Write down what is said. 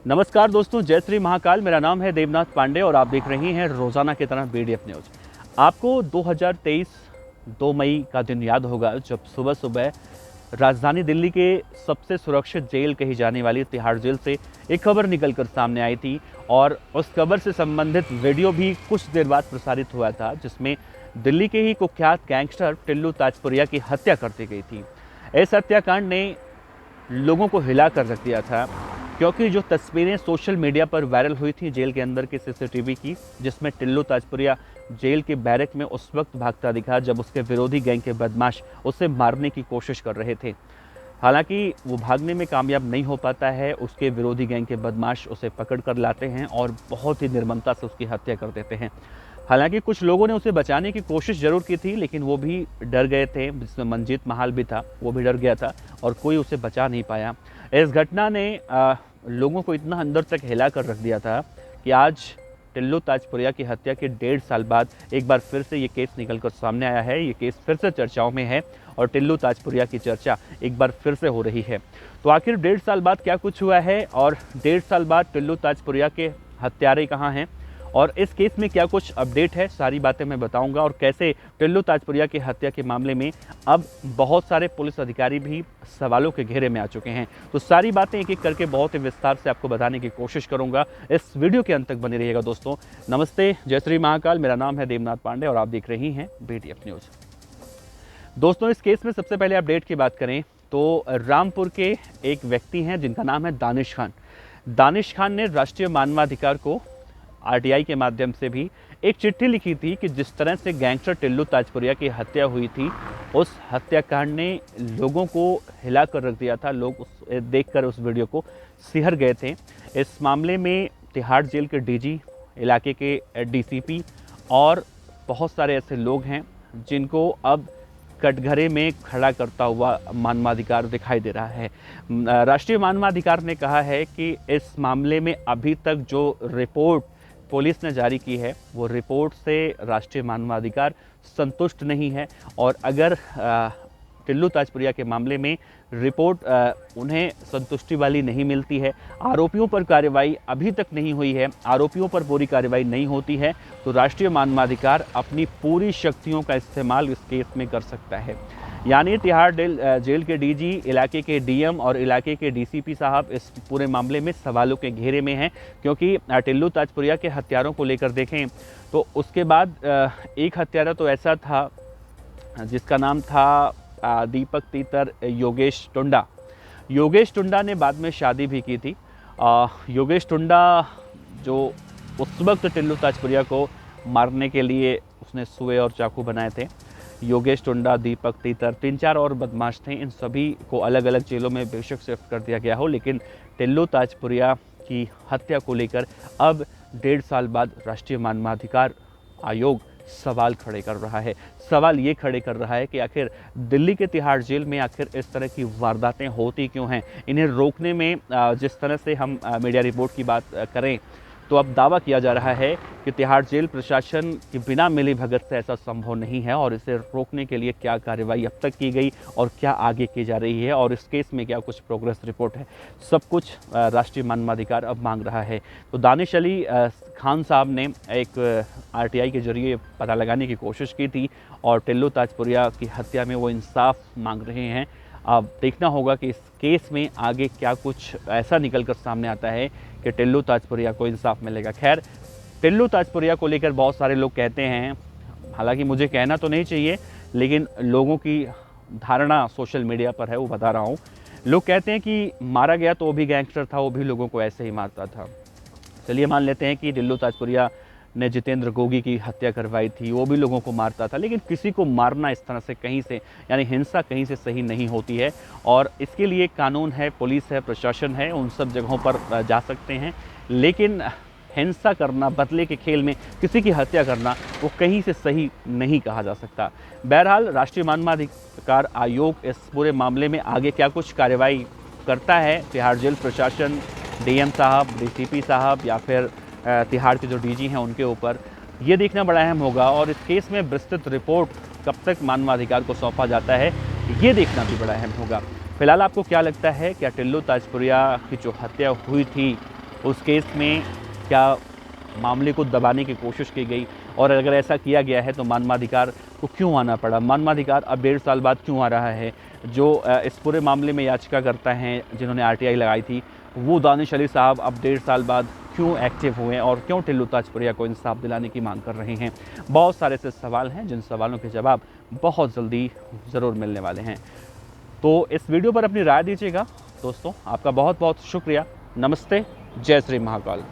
नमस्कार दोस्तों, जय श्री महाकाल। मेरा नाम है देवनाथ पांडे और आप देख रहे हैं रोजाना की तरह बीडीएफ न्यूज। आपको 2023 2 मई का दिन याद होगा जब सुबह सुबह राजधानी दिल्ली के सबसे सुरक्षित जेल कही जाने वाली तिहाड़ जेल से एक खबर निकलकर सामने आई थी और उस खबर से संबंधित वीडियो भी कुछ देर बाद प्रसारित हुआ था, जिसमें दिल्ली के ही कुख्यात गैंगस्टर टिल्लू ताजपुरिया की हत्या कर दी गई थी। इस हत्याकांड ने लोगों को हिला कर रख दिया था, क्योंकि जो तस्वीरें सोशल मीडिया पर वायरल हुई थी जेल के अंदर की सीसीटीवी की, जिसमें टिल्लू ताजपुरिया जेल के बैरक में उस वक्त भागता दिखा जब उसके विरोधी गैंग के बदमाश उसे मारने की कोशिश कर रहे थे। हालांकि वो भागने में कामयाब नहीं हो पाता है, उसके विरोधी गैंग के बदमाश उसे पकड़ कर लाते हैं और बहुत ही निर्ममता से उसकी हत्या कर देते हैं। हालांकि कुछ लोगों ने उसे बचाने की कोशिश जरूर की थी, लेकिन वो भी डर गए थे, जिसमें मंजीत महाल भी था, वो भी डर गया था और कोई उसे बचा नहीं पाया। इस घटना ने लोगों को इतना अंदर तक हिला कर रख दिया था कि आज टिल्लू ताजपुरिया की हत्या के 1.5 साल बाद एक बार फिर से ये केस निकल कर सामने आया है। ये केस फिर से चर्चाओं में है और टिल्लू ताजपुरिया की चर्चा एक बार फिर से हो रही है। तो आखिर 1.5 साल बाद क्या कुछ हुआ है और 1.5 साल बाद टिल्लू ताजपुरिया के हत्यारे कहाँ हैं और इस केस में क्या कुछ अपडेट है, सारी बातें मैं बताऊंगा। और कैसे टिल्लू ताजपुरिया की हत्या के मामले में अब बहुत सारे पुलिस अधिकारी भी सवालों के घेरे में आ चुके हैं। तो सारी बातें एक एक करके बहुत ही विस्तार से आपको बताने की कोशिश करूंगा। इस वीडियो के अंत तक बने रहिएगा दोस्तों। नमस्ते, जय श्री महाकाल। मेरा नाम है देवनाथ पांडे और आप देख रही हैं बीडीएफ न्यूज। दोस्तों, इस केस में सबसे पहले अपडेट की बात करें तो रामपुर के एक व्यक्ति हैं जिनका नाम है दानिश खान। दानिश खान ने राष्ट्रीय मानवाधिकार को आरटीआई के माध्यम से भी एक चिट्ठी लिखी थी कि जिस तरह से गैंगस्टर टिल्लू ताजपुरिया की हत्या हुई थी, उस हत्याकांड ने लोगों को हिला कर रख दिया था। लोग देखकर उस वीडियो को सिहर गए थे। इस मामले में तिहाड़ जेल के डीजी, इलाके के डीसीपी और बहुत सारे ऐसे लोग हैं जिनको अब कटघरे में खड़ा करता हुआ मानवाधिकार दिखाई दे रहा है। राष्ट्रीय मानवाधिकार ने कहा है कि इस मामले में अभी तक जो रिपोर्ट पुलिस ने जारी की है, वो रिपोर्ट से राष्ट्रीय मानवाधिकार संतुष्ट नहीं है और अगर टिल्लू ताजपुरिया के मामले में रिपोर्ट उन्हें संतुष्टि वाली नहीं मिलती है, आरोपियों पर कार्रवाई अभी तक नहीं हुई है, आरोपियों पर पूरी कार्रवाई नहीं होती है, तो राष्ट्रीय मानवाधिकार अपनी पूरी शक्तियों का इस्तेमाल इस केस में कर सकता है। यानी तिहाड़ जेल के डीजी, इलाके के डीएम और इलाके के डीसीपी साहब इस पूरे मामले में सवालों के घेरे में हैं, क्योंकि टिल्लू ताजपुरिया के हत्यारों को लेकर देखें तो उसके बाद एक हत्यारा तो ऐसा था जिसका नाम था दीपक तीतर योगेश टुंडा। योगेश टुंडा ने बाद में शादी भी की थी। योगेश टुंडा जो उस वक्त टिल्लू ताजपुरिया को मारने के लिए उसने सुए और चाकू बनाए थे। योगेश टुंडा, दीपक तीतर, 3-4 और बदमाश थे। इन सभी को अलग अलग जेलों में बेशक शिफ्ट कर दिया गया हो, लेकिन टिल्लू ताजपुरिया की हत्या को लेकर अब 1.5 साल बाद राष्ट्रीय मानवाधिकार आयोग सवाल खड़े कर रहा है। सवाल ये खड़े कर रहा है कि आखिर दिल्ली के तिहाड़ जेल में आखिर इस तरह की वारदातें होती क्यों हैं। इन्हें रोकने में जिस तरह से हम मीडिया रिपोर्ट की बात करें तो अब दावा किया जा रहा है कि तिहाड़ जेल प्रशासन की बिना मिलीभगत से ऐसा संभव नहीं है और इसे रोकने के लिए क्या कार्रवाई अब तक की गई और क्या आगे की जा रही है और इस केस में क्या कुछ प्रोग्रेस रिपोर्ट है, सब कुछ राष्ट्रीय मानवाधिकार अब मांग रहा है। तो दानिश अली खान साहब ने एक आरटीआई के जरिए पता लगाने की कोशिश की थी और टिल्लू ताजपुरिया की हत्या में वो इंसाफ मांग रहे हैं। अब देखना होगा कि इस केस में आगे क्या कुछ ऐसा निकल कर सामने आता है कि टिल्लू ताजपुरिया को इंसाफ मिलेगा। खैर, टिल्लू ताजपुरिया को लेकर बहुत सारे लोग कहते हैं, हालांकि मुझे कहना तो नहीं चाहिए, लेकिन लोगों की धारणा सोशल मीडिया पर है, वो बता रहा हूँ। लोग कहते हैं कि मारा गया तो वो भी गैंगस्टर था, वो भी लोगों को ऐसे ही मारता था। चलिए मान लेते हैं कि टिल्लू ताजपुरिया ने जितेंद्र गोगी की हत्या करवाई थी, वो भी लोगों को मारता था, लेकिन किसी को मारना इस तरह से कहीं से, यानी हिंसा कहीं से सही नहीं होती है और इसके लिए कानून है, पुलिस है, प्रशासन है, उन सब जगहों पर जा सकते हैं। लेकिन हिंसा करना, बदले के खेल में किसी की हत्या करना, वो कहीं से सही नहीं कहा जा सकता। बहरहाल राष्ट्रीय मानवाधिकार आयोग इस पूरे मामले में आगे क्या कुछ कार्रवाई करता है, तिहाड़ जेल प्रशासन, डीएम साहब, डीसीपी साहब या फिर तिहाड़ के जो डीजी हैं उनके ऊपर, ये देखना बड़ा अहम होगा। और इस केस में विस्तृत रिपोर्ट कब तक मानवाधिकार को सौंपा जाता है, ये देखना भी बड़ा अहम होगा। फिलहाल आपको क्या लगता है, क्या टिल्लू ताजपुरिया की जो हत्या हुई थी उस केस में क्या मामले को दबाने की कोशिश की गई, और अगर ऐसा किया गया है तो मानवाधिकार को क्यों आना पड़ा, मानवाधिकार अब 1.5 साल बाद क्यों आ रहा है। जो इस पूरे मामले में याचिकाकर्ता हैं जिन्होंने आरटीआई लगाई थी, वो दानिश अली साहब अब 1.5 साल बाद क्यों एक्टिव हुए और क्यों टिल्लू ताजपुरिया को इंसाफ दिलाने की मांग कर रहे हैं। बहुत सारे ऐसे सवाल हैं जिन सवालों के जवाब बहुत जल्दी ज़रूर मिलने वाले हैं। तो इस वीडियो पर अपनी राय दीजिएगा। दोस्तों, आपका बहुत बहुत शुक्रिया। नमस्ते। जय श्री महाकाल।